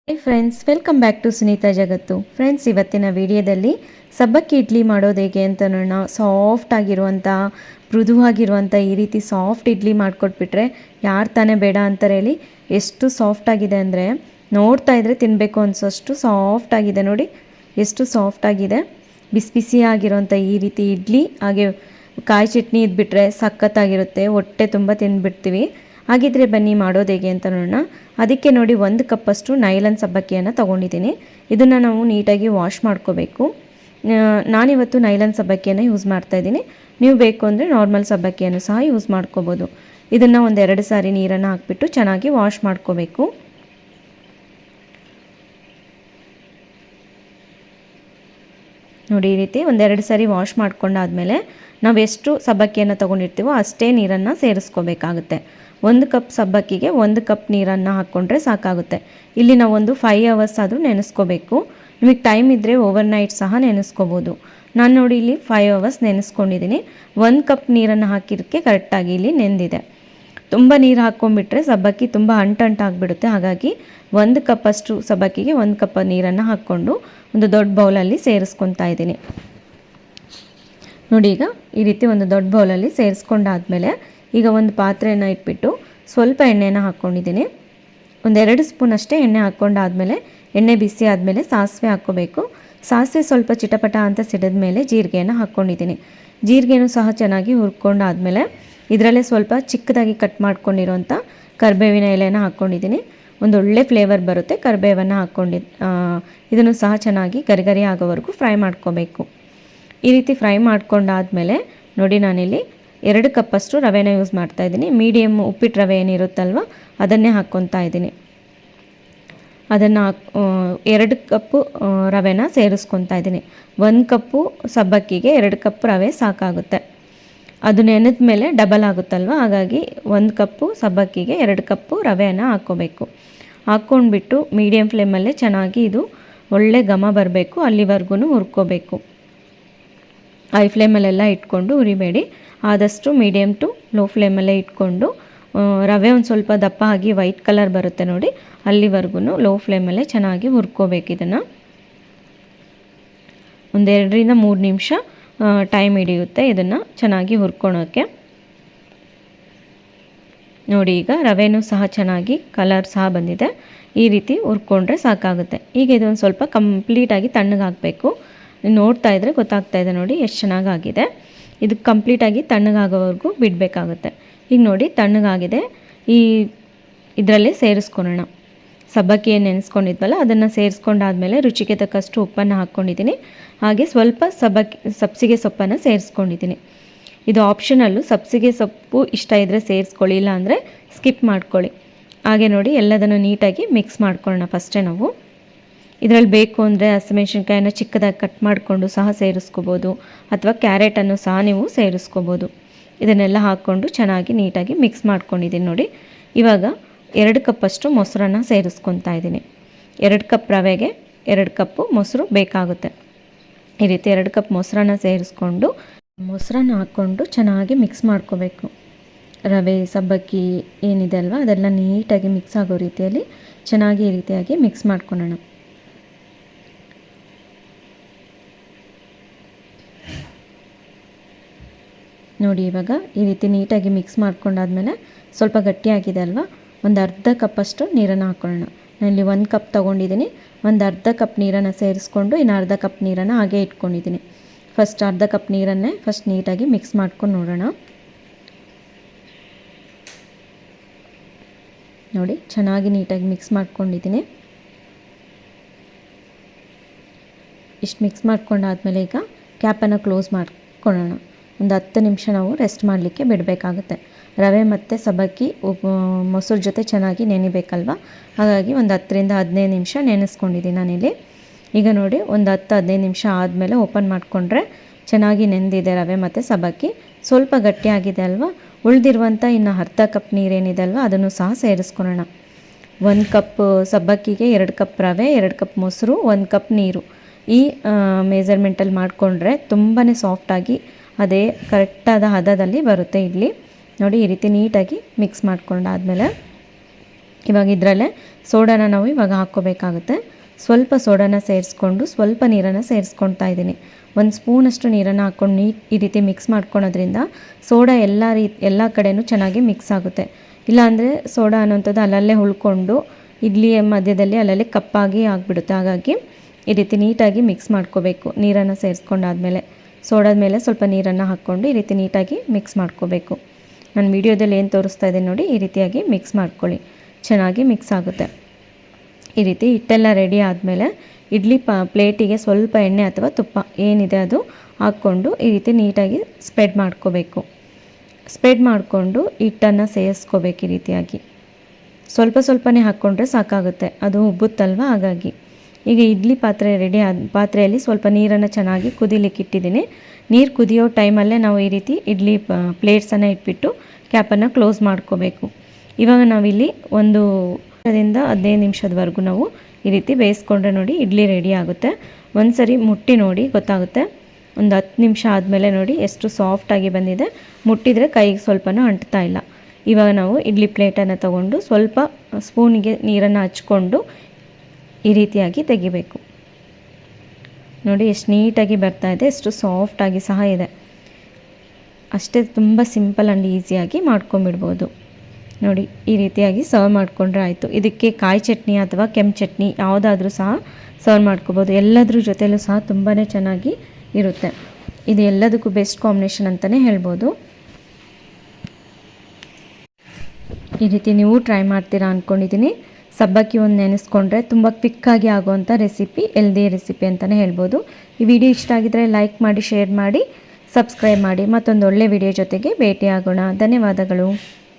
Hi friends, welcome back to Sunita Jagattu. Friends, ಇವತ್ತಿನ ವಿಡಿಯೋದಲ್ಲಿ ಸಬ್ಬಕ್ಕಿ ಇಡ್ಲಿ ಮಾಡೋದು ಹೇಗೆ ಅಂತ ನೋಡೋಣ. ಸಾಫ್ಟ್ ಆಗಿರುವಂಥ, ಮೃದುವಾಗಿರುವಂಥ ಈ ರೀತಿ ಸಾಫ್ಟ್ ಇಡ್ಲಿ ಮಾಡಿಕೊಟ್ಬಿಟ್ರೆ ಯಾರು ತಾನೇ ಬೇಡ ಅಂತಾರೆ ಹೇಳಿ. ಎಷ್ಟು ಸಾಫ್ಟ್ ಆಗಿದೆ ಅಂದರೆ ನೋಡ್ತಾ ಇದ್ದರೆ ತಿನ್ನಬೇಕು ಅನಿಸೋಷ್ಟು ಸಾಫ್ಟ್ ಆಗಿದೆ. ನೋಡಿ ಎಷ್ಟು ಸಾಫ್ಟ್ ಆಗಿದೆ. ಬಿಸಿ ಬಿಸಿಯಾಗಿರುವಂಥ ಈ ರೀತಿ ಇಡ್ಲಿ ಹಾಗೆ ಕಾಯಿ ಚಟ್ನಿ ಇದ್ಬಿಟ್ರೆ ಸಖತ್ತಾಗಿರುತ್ತೆ. ಹೊಟ್ಟೆ ತುಂಬ ತಿಂದುಬಿಡ್ತೀವಿ. ಹಾಗಿದ್ರೆ ಬನ್ನಿ ಮಾಡೋದು ಹೇಗೆ ಅಂತ ನೋಡೋಣ. ಅದಕ್ಕೆ ನೋಡಿ 1 ಕಪ್ಪಷ್ಟು ನೈಲನ್ ಸಬ್ಬಕ್ಕಿಯನ್ನು ತೊಗೊಂಡಿದ್ದೀನಿ. ಇದನ್ನು ನಾವು ನೀಟಾಗಿ ವಾಶ್ ಮಾಡ್ಕೋಬೇಕು. ನಾನಿವತ್ತು ನೈಲನ್ ಸಬ್ಬಕ್ಕಿಯನ್ನು ಯೂಸ್ ಮಾಡ್ತಾಯಿದ್ದೀನಿ. ನೀವು ಬೇಕು ಅಂದರೆ ನಾರ್ಮಲ್ ಸಬ್ಬಕ್ಕಿಯನ್ನು ಸಹ ಯೂಸ್ ಮಾಡ್ಕೋಬೋದು. ಇದನ್ನು 1-2 ಸಾರಿ ನೀರನ್ನು ಹಾಕ್ಬಿಟ್ಟು ಚೆನ್ನಾಗಿ ವಾಶ್ ಮಾಡ್ಕೋಬೇಕು. ನೋಡಿ ಈ ರೀತಿ 1-2 ಸಾರಿ ವಾಶ್ ಮಾಡ್ಕೊಂಡಾದಮೇಲೆ ನಾವು ಎಷ್ಟು ಸಬ್ಬಕ್ಕಿಯನ್ನು ತೊಗೊಂಡಿರ್ತೀವೋ ಅಷ್ಟೇ ನೀರನ್ನು ಸೇರಿಸ್ಕೋಬೇಕಾಗುತ್ತೆ. 1 ಕಪ್ ಸಬ್ಬಕ್ಕಿಗೆ 1 ಕಪ್ ನೀರನ್ನು ಹಾಕ್ಕೊಂಡ್ರೆ ಸಾಕಾಗುತ್ತೆ. ಇಲ್ಲಿ ನಾವು ಒಂದು 5 ಅವರ್ಸ್ ಆದರೂ ನೆನೆಸ್ಕೋಬೇಕು. ನಿಮಗೆ ಟೈಮ್ ಇದ್ದರೆ ಓವರ್ನೈಟ್ ಸಹ ನೆನೆಸ್ಕೋಬೋದು. ನಾನು ನೋಡಿ ಇಲ್ಲಿ 5 ಅವರ್ಸ್ ನೆನೆಸ್ಕೊಂಡಿದ್ದೀನಿ. 1 ಕಪ್ ನೀರನ್ನು ಹಾಕಿದ್ದಕ್ಕೆ ಕರೆಕ್ಟಾಗಿ ಇಲ್ಲಿ ನೆಂದಿದೆ. ತುಂಬ ನೀರು ಹಾಕ್ಕೊಂಡ್ಬಿಟ್ರೆ ಸಬ್ಬಕ್ಕಿ ತುಂಬ ಅಂಟಾಗಿಬಿಡುತ್ತೆ. ಹಾಗಾಗಿ 1 ಕಪ್ಪಷ್ಟು ಸಬ್ಬಕ್ಕಿಗೆ 1 ಕಪ್ ನೀರನ್ನು ಹಾಕ್ಕೊಂಡು ಒಂದು ದೊಡ್ಡ ಬೌಲಲ್ಲಿ ಸೇರಿಸ್ಕೊತಾ ಇದ್ದೀನಿ. ನೋಡಿ ಈಗ ಈ ರೀತಿ ಒಂದು ದೊಡ್ಡ ಬೌಲಲ್ಲಿ ಸೇರಿಸ್ಕೊಂಡಾದಮೇಲೆ ಈಗ ಒಂದು ಪಾತ್ರೆಯನ್ನು ಇಟ್ಬಿಟ್ಟು ಸ್ವಲ್ಪ ಎಣ್ಣೆನ ಹಾಕ್ಕೊಂಡಿದ್ದೀನಿ. 1-2 ಸ್ಪೂನ್ ಅಷ್ಟೇ ಎಣ್ಣೆ ಹಾಕ್ಕೊಂಡಾದಮೇಲೆ ಎಣ್ಣೆ ಬಿಸಿ ಆದಮೇಲೆ ಸಾಸಿವೆ ಹಾಕ್ಕೋಬೇಕು. ಸಾಸಿವೆ ಸ್ವಲ್ಪ ಚಿಟಪಟ ಅಂತ ಸಿಡಿದ ಮೇಲೆ ಜೀರಿಗೆಯನ್ನು ಹಾಕ್ಕೊಂಡಿದ್ದೀನಿ. ಜೀರಿಗೆನೂ ಸಹ ಚೆನ್ನಾಗಿ ಹುರ್ಕೊಂಡಾದಮೇಲೆ ಇದರಲ್ಲೇ ಸ್ವಲ್ಪ ಚಿಕ್ಕದಾಗಿ ಕಟ್ ಮಾಡ್ಕೊಂಡಿರೋಂಥ ಕರಿಬೇವಿನ ಎಲೆನ ಹಾಕ್ಕೊಂಡಿದ್ದೀನಿ. ಒಂದೊಳ್ಳೆ ಫ್ಲೇವರ್ ಬರುತ್ತೆ. ಕರಿಬೇವನ್ನು ಇದನ್ನು ಸಹ ಚೆನ್ನಾಗಿ ಗರಿ ಆಗೋವರೆಗೂ ಫ್ರೈ ಮಾಡ್ಕೋಬೇಕು. ಈ ರೀತಿ ಫ್ರೈ ಮಾಡ್ಕೊಂಡಾದಮೇಲೆ ನೋಡಿ ನಾನಿಲ್ಲಿ 2 ಕಪ್ಪಷ್ಟು ರವೆನ ಯೂಸ್ ಮಾಡ್ತಾಯಿದ್ದೀನಿ. ಮೀಡಿಯಮ್ ಉಪ್ಪಿಟ್ಟು ರವೆ ಏನಿರುತ್ತಲ್ವ ಅದನ್ನೇ ಹಾಕ್ಕೊತಾ ಇದ್ದೀನಿ. ಅದನ್ನು 2 ಕಪ್ಪು ರವೆನ ಸೇರಿಸ್ಕೊತಾ ಇದ್ದೀನಿ. 1 ಕಪ್ಪು ಸಬ್ಬಕ್ಕಿಗೆ 2 ಕಪ್ ರವೆ ಸಾಕಾಗುತ್ತೆ. ಅದು ನೆನೆದ ಮೇಲೆ ಡಬಲ್ ಆಗುತ್ತಲ್ವ, ಹಾಗಾಗಿ 1 ಕಪ್ಪು ಸಬ್ಬಕ್ಕಿಗೆ 2 ಕಪ್ಪು ರವೆಯನ್ನು ಹಾಕ್ಕೋಬೇಕು. ಹಾಕ್ಕೊಂಡ್ಬಿಟ್ಟು ಮೀಡಿಯಮ್ ಫ್ಲೇಮಲ್ಲೇ ಚೆನ್ನಾಗಿ ಇದು ಒಳ್ಳೆ ಘಮ ಬರಬೇಕು, ಅಲ್ಲಿವರೆಗೂ ಹುರ್ಕೋಬೇಕು. ಹೈ ಫ್ಲೇಮಲ್ಲೆಲ್ಲ ಇಟ್ಕೊಂಡು ಹುರಿಬೇಡಿ. ಆದಷ್ಟು ಮೀಡಿಯಮ್ ಟು ಲೋ ಫ್ಲೇಮಲ್ಲೇ ಇಟ್ಕೊಂಡು ರವೆ ಒಂದು ಸ್ವಲ್ಪ ದಪ್ಪ ಆಗಿ ವೈಟ್ ಕಲರ್ ಬರುತ್ತೆ ನೋಡಿ, ಅಲ್ಲಿವರೆಗೂ ಲೋ ಫ್ಲೇಮಲ್ಲೇ ಚೆನ್ನಾಗಿ ಹುರ್ಕೋಬೇಕು. ಇದನ್ನು 1-2-3 ನಿಮಿಷ ಟೈಮ್ ಹಿಡಿಯುತ್ತೆ ಇದನ್ನು ಚೆನ್ನಾಗಿ ಹುರ್ಕೊಳೋಕ್ಕೆ. ನೋಡಿ ಈಗ ರವೆನೂ ಸಹ ಚೆನ್ನಾಗಿ ಕಲರ್ ಸಹ ಬಂದಿದೆ. ಈ ರೀತಿ ಹುರ್ಕೊಂಡ್ರೆ ಸಾಕಾಗುತ್ತೆ. ಈಗ ಇದೊಂದು ಸ್ವಲ್ಪ ಕಂಪ್ಲೀಟಾಗಿ ತಣ್ಣಗಾಗಬೇಕು. ನೋಡ್ತಾ ಇದ್ದರೆ ಗೊತ್ತಾಗ್ತಾ ಇದೆ ನೋಡಿ ಎಷ್ಟು ಚೆನ್ನಾಗಾಗಿದೆ. ಇದು ಕಂಪ್ಲೀಟಾಗಿ ತಣ್ಣಗಾಗೋವರೆಗೂ ಬಿಡಬೇಕಾಗುತ್ತೆ. ಈಗ ನೋಡಿ ತಣ್ಣಗಾಗಿದೆ. ಇದರಲ್ಲೇ ಸೇರಿಸ್ಕೊಳ್ಳೋಣ. ಸಬ್ಬಕ್ಕಿ ಏನು ನೆನೆಸ್ಕೊಂಡಿದ್ವಲ್ಲ ಅದನ್ನು ಸೇರಿಸ್ಕೊಂಡಾದ್ಮೇಲೆ ರುಚಿಗೆ ತಕ್ಕಷ್ಟು ಉಪ್ಪನ್ನು ಹಾಕ್ಕೊಂಡಿದ್ದೀನಿ. ಹಾಗೆ ಸ್ವಲ್ಪ ಸಬ್ಸಿಗೆ ಸೊಪ್ಪನ್ನು ಸೇರಿಸ್ಕೊಂಡಿದ್ದೀನಿ. ಇದು ಆಪ್ಷನಲ್ಲು. ಸಬ್ಸಿಗೆ ಸೊಪ್ಪು ಇಷ್ಟ ಇದ್ದರೆ ಸೇರಿಸ್ಕೊಳ್ಳಿ, ಇಲ್ಲ ಅಂದರೆ ಸ್ಕಿಪ್ ಮಾಡ್ಕೊಳ್ಳಿ. ಹಾಗೆ ನೋಡಿ ಎಲ್ಲದನ್ನು ನೀಟಾಗಿ ಮಿಕ್ಸ್ ಮಾಡ್ಕೊಳ್ಳೋಣ. ಫಸ್ಟೇ ನಾವು ಇದರಲ್ಲಿ ಬೇಕು ಅಂದರೆ ಹಸಿಮೆಣ್ಸಿನ್ಕಾಯನ್ನು ಚಿಕ್ಕದಾಗಿ ಕಟ್ ಮಾಡಿಕೊಂಡು ಸಹ ಸೇರಿಸ್ಕೋಬೋದು, ಅಥವಾ ಕ್ಯಾರೆಟನ್ನು ಸಹ ನೀವು ಸೇರಿಸ್ಕೋಬೋದು. ಇದನ್ನೆಲ್ಲ ಹಾಕ್ಕೊಂಡು ಚೆನ್ನಾಗಿ ನೀಟಾಗಿ ಮಿಕ್ಸ್ ಮಾಡ್ಕೊಂಡಿದ್ದೀನಿ. ನೋಡಿ ಇವಾಗ 2 ಕಪ್ಪಷ್ಟು ಮೊಸರನ್ನು ಸೇರಿಸ್ಕೊತಾ ಇದ್ದೀನಿ. 2 ಕಪ್ ರವೆಗೆ 2 ಕಪ್ಪು ಮೊಸರು ಬೇಕಾಗುತ್ತೆ. ಈ ರೀತಿ 2 ಕಪ್ ಮೊಸರನ್ನು ಸೇರಿಸ್ಕೊಂಡು ಮೊಸರನ್ನು ಹಾಕ್ಕೊಂಡು ಚೆನ್ನಾಗಿ ಮಿಕ್ಸ್ ಮಾಡ್ಕೋಬೇಕು. ರವೆ ಸಬ್ಬಕ್ಕಿ ಏನಿದೆ ಅಲ್ವ ಅದೆಲ್ಲ ನೀಟಾಗಿ ಮಿಕ್ಸ್ ಆಗೋ ರೀತಿಯಲ್ಲಿ ಚೆನ್ನಾಗಿ ಈ ರೀತಿಯಾಗಿ ಮಿಕ್ಸ್ ಮಾಡ್ಕೊಳ್ಳೋಣ. ನೋಡಿ ಇವಾಗ ಈ ರೀತಿ ನೀಟಾಗಿ ಮಿಕ್ಸ್ ಮಾಡ್ಕೊಂಡಾದ್ಮೇಲೆ ಸ್ವಲ್ಪ ಗಟ್ಟಿಯಾಗಿದೆ ಅಲ್ವಾ, ಒಂದು ಅರ್ಧ ಕಪ್ಪಷ್ಟು ನೀರನ್ನು ಹಾಕ್ಕೊಳ್ಳೋಣ. ನಾನಿಲ್ಲಿ 1 ಕಪ್ ತೊಗೊಂಡಿದ್ದೀನಿ. ಒಂದು ಅರ್ಧ ಕಪ್ ನೀರನ್ನು ಸೇರಿಸ್ಕೊಂಡು ಇನ್ನು ಅರ್ಧ ಕಪ್ ನೀರನ್ನು ಹಾಗೆ ಇಟ್ಕೊಂಡಿದ್ದೀನಿ. ಫಸ್ಟ್ ಅರ್ಧ ಕಪ್ ನೀರನ್ನೇ ಫಸ್ಟ್ ನೀಟಾಗಿ ಮಿಕ್ಸ್ ಮಾಡ್ಕೊಂಡು ನೋಡೋಣ. ನೋಡಿ ಚೆನ್ನಾಗಿ ನೀಟಾಗಿ ಮಿಕ್ಸ್ ಮಾಡ್ಕೊಂಡಿದ್ದೀನಿ. ಇಷ್ಟು ಮಿಕ್ಸ್ ಮಾಡ್ಕೊಂಡಾದ್ಮೇಲೆ ಈಗ ಕ್ಯಾಪನ್ನು ಕ್ಲೋಸ್ ಮಾಡ್ಕೊಳ್ಳೋಣ. ಒಂದು 10 ನಿಮಿಷ ನಾವು ರೆಸ್ಟ್ ಮಾಡಲಿಕ್ಕೆ ಬಿಡಬೇಕಾಗುತ್ತೆ. ರವೆ ಮತ್ತು ಸಬ್ಬಕ್ಕಿ ಮೊಸರು ಜೊತೆ ಚೆನ್ನಾಗಿ ನೆನಿಬೇಕಲ್ವ, ಹಾಗಾಗಿ ಒಂದು 10-15 ನಿಮಿಷ ನೆನೆಸ್ಕೊಂಡಿದ್ದೀನಿ ನಾನಿಲ್ಲಿ. ಈಗ ನೋಡಿ ಒಂದು 10-15 ನಿಮಿಷ ಆದಮೇಲೆ ಓಪನ್ ಮಾಡಿಕೊಂಡ್ರೆ ಚೆನ್ನಾಗಿ ನೆಂದಿದೆ ರವೆ ಮತ್ತು ಸಬ್ಬಕ್ಕಿ. ಸ್ವಲ್ಪ ಗಟ್ಟಿಯಾಗಿದೆ ಅಲ್ವಾ. ಉಳಿದಿರುವಂಥ ಇನ್ನು ಅರ್ಧ ಕಪ್ ನೀರೇನಿದೆ ಅಲ್ವ ಅದನ್ನು ಸಹ ಸೇರಿಸ್ಕೊಳ್ಳೋಣ. 1 ಕಪ್ ಸಬ್ಬಕ್ಕಿಗೆ 2 ಕಪ್ ರವೆ, 2 ಕಪ್ ಮೊಸರು, 1 ಕಪ್ ನೀರು. ಈ ಮೆಜರ್ಮೆಂಟಲ್ಲಿ ಮಾಡಿಕೊಂಡ್ರೆ ತುಂಬಾ ಸಾಫ್ಟಾಗಿ ಅದೇ ಕರೆಕ್ಟಾದ ಹದದಲ್ಲಿ ಬರುತ್ತೆ ಇಡ್ಲಿ. ನೋಡಿ ಈ ರೀತಿ ನೀಟಾಗಿ ಮಿಕ್ಸ್ ಮಾಡ್ಕೊಂಡಾದಮೇಲೆ ಇವಾಗ ಇದರಲ್ಲೇ ಸೋಡಾನ ನಾವು ಇವಾಗ ಹಾಕ್ಕೋಬೇಕಾಗುತ್ತೆ. ಸ್ವಲ್ಪ ಸೋಡಾನ ಸೇರಿಸ್ಕೊಂಡು ಸ್ವಲ್ಪ ನೀರನ್ನು ಸೇರಿಸ್ಕೊಳ್ತಾ ಇದ್ದೀನಿ. 1 ಸ್ಪೂನಷ್ಟು ನೀರನ್ನು ಹಾಕ್ಕೊಂಡು ಈ ರೀತಿ ಮಿಕ್ಸ್ ಮಾಡ್ಕೊಳೋದ್ರಿಂದ ಸೋಡಾ ಎಲ್ಲ ಕಡೆಯೂ ಚೆನ್ನಾಗಿ ಮಿಕ್ಸ್ ಆಗುತ್ತೆ. ಇಲ್ಲಾಂದರೆ ಸೋಡಾ ಅನ್ನೋಂಥದ್ದು ಅಲ್ಲಲ್ಲೇ ಉಳ್ಕೊಂಡು ಇಡ್ಲಿಯ ಮಧ್ಯದಲ್ಲಿ ಅಲ್ಲಲ್ಲಿ ಕಪ್ಪಾಗಿ ಆಗಿಬಿಡುತ್ತೆ. ಹಾಗಾಗಿ ಈ ರೀತಿ ನೀಟಾಗಿ ಮಿಕ್ಸ್ ಮಾಡ್ಕೋಬೇಕು. ನೀರನ್ನು ಸೇರಿಸ್ಕೊಂಡಾದ್ಮೇಲೆ ಸೋಡಾದ ಮೇಲೆ ಸ್ವಲ್ಪ ನೀರನ್ನು ಹಾಕ್ಕೊಂಡು ಈ ರೀತಿ ನೀಟಾಗಿ ಮಿಕ್ಸ್ ಮಾಡ್ಕೋಬೇಕು. ನಾನು ವಿಡಿಯೋದಲ್ಲಿ ಏನು ತೋರಿಸ್ತಾ ಇದ್ದೀನಿ ನೋಡಿ, ಈ ರೀತಿಯಾಗಿ ಮಿಕ್ಸ್ ಮಾಡ್ಕೊಳ್ಳಿ. ಚೆನ್ನಾಗಿ ಮಿಕ್ಸ್ ಆಗುತ್ತೆ. ಈ ರೀತಿ ಹಿಟ್ಟೆಲ್ಲ ರೆಡಿ ಆದಮೇಲೆ ಇಡ್ಲಿ ಪ್ಲೇಟಿಗೆ ಸ್ವಲ್ಪ ಎಣ್ಣೆ ಅಥವಾ ತುಪ್ಪ ಏನಿದೆ ಅದು ಹಾಕ್ಕೊಂಡು ಈ ರೀತಿ ನೀಟಾಗಿ ಸ್ಪ್ರೆಡ್ ಮಾಡ್ಕೋಬೇಕು. ಸ್ಪ್ರೆಡ್ ಮಾಡಿಕೊಂಡು ಹಿಟ್ಟನ್ನು ಸೇರಿಸ್ಕೋಬೇಕು. ಈ ರೀತಿಯಾಗಿ ಸ್ವಲ್ಪ ಸ್ವಲ್ಪನೇ ಹಾಕ್ಕೊಂಡ್ರೆ ಸಾಕಾಗುತ್ತೆ, ಅದು ಉಬ್ಬುತ್ತಲ್ವ. ಹಾಗಾಗಿ ಈಗ ಇಡ್ಲಿ ಪಾತ್ರೆಯಲ್ಲಿ ಸ್ವಲ್ಪ ನೀರನ್ನು ಚೆನ್ನಾಗಿ ಕುದಿಲಿಕ್ಕೆ ಇಟ್ಟಿದ್ದೀನಿ. ನೀರು ಕುದಿಯೋ ಟೈಮಲ್ಲೇ ನಾವು ಈ ರೀತಿ ಇಡ್ಲಿ ಪ್ಲೇಟ್ಸನ್ನು ಇಟ್ಬಿಟ್ಟು ಕ್ಯಾಪನ್ನು ಕ್ಲೋಸ್ ಮಾಡ್ಕೋಬೇಕು. ಇವಾಗ ನಾವಿಲ್ಲಿ 1-15 ನಿಮಿಷದವರೆಗೂ ನಾವು ಈ ರೀತಿ ಬೇಯಿಸ್ಕೊಂಡ್ರೆ ನೋಡಿ ಇಡ್ಲಿ ರೆಡಿ ಆಗುತ್ತೆ. ಒಂದು ಸರಿ ಮುಟ್ಟಿ ನೋಡಿ ಗೊತ್ತಾಗುತ್ತೆ. ಒಂದು 10 ನಿಮಿಷ ಆದಮೇಲೆ ನೋಡಿ ಎಷ್ಟು ಸಾಫ್ಟಾಗಿ ಬಂದಿದೆ. ಮುಟ್ಟಿದರೆ ಕೈಗೆ ಸ್ವಲ್ಪನೂ ಅಂಟ್ತಾ ಇಲ್ಲ. ಇವಾಗ ನಾವು ಇಡ್ಲಿ ಪ್ಲೇಟನ್ನು ತಗೊಂಡು ಸ್ವಲ್ಪ ಸ್ಪೂನಿಗೆ ನೀರನ್ನು ಹಚ್ಕೊಂಡು ಈ ರೀತಿಯಾಗಿ ತೆಗಿಬೇಕು. ನೋಡಿ ಎಷ್ಟು ನೀಟಾಗಿ ಬರ್ತಾ ಇದೆ, ಎಷ್ಟು ಸಾಫ್ಟಾಗಿ ಸಹ ಇದೆ. ಅಷ್ಟೇ, ತುಂಬ ಸಿಂಪಲ್ ಆ್ಯಂಡ್ ಈಸಿಯಾಗಿ ಮಾಡ್ಕೊಂಬಿಡ್ಬೋದು. ನೋಡಿ ಈ ರೀತಿಯಾಗಿ ಸರ್ವ್ ಮಾಡಿಕೊಂಡ್ರೆ ಆಯಿತು. ಇದಕ್ಕೆ ಕಾಯಿ ಚಟ್ನಿ ಅಥವಾ ಕೆಂಪು ಚಟ್ನಿ ಯಾವುದಾದ್ರೂ ಸಹ ಸರ್ವ್ ಮಾಡ್ಕೋಬೋದು. ಎಲ್ಲದ್ರ ಜೊತೆಲೂ ಸಹ ತುಂಬಾ ಚೆನ್ನಾಗಿ ಇರುತ್ತೆ. ಇದು ಎಲ್ಲದಕ್ಕೂ ಬೆಸ್ಟ್ ಕಾಂಬಿನೇಷನ್ ಅಂತಲೇ ಹೇಳ್ಬೋದು. ಈ ರೀತಿ ನೀವು ಟ್ರೈ ಮಾಡ್ತೀರಾ ಅಂದ್ಕೊಂಡಿದ್ದೀನಿ. ಸಬ್ಬಕ್ಕಿ ಒಂದು ನೆನೆಸ್ಕೊಂಡ್ರೆ ತುಂಬ ಕ್ವಿಕ್ಕಾಗಿ ಆಗೋವಂಥ ರೆಸಿಪಿ, ಹೆಲ್ದಿ ರೆಸಿಪಿ ಅಂತಲೇ ಹೇಳ್ಬೋದು. ಈ ವಿಡಿಯೋ ಇಷ್ಟ ಆಗಿದ್ದರೆ ಲೈಕ್ ಮಾಡಿ, ಶೇರ್ ಮಾಡಿ, ಸಬ್ಸ್ಕ್ರೈಬ್ ಮಾಡಿ. ಮತ್ತೊಂದು ಒಳ್ಳೆ ವಿಡಿಯೋ ಜೊತೆಗೆ ಭೇಟಿಯಾಗೋಣ. ಧನ್ಯವಾದಗಳು.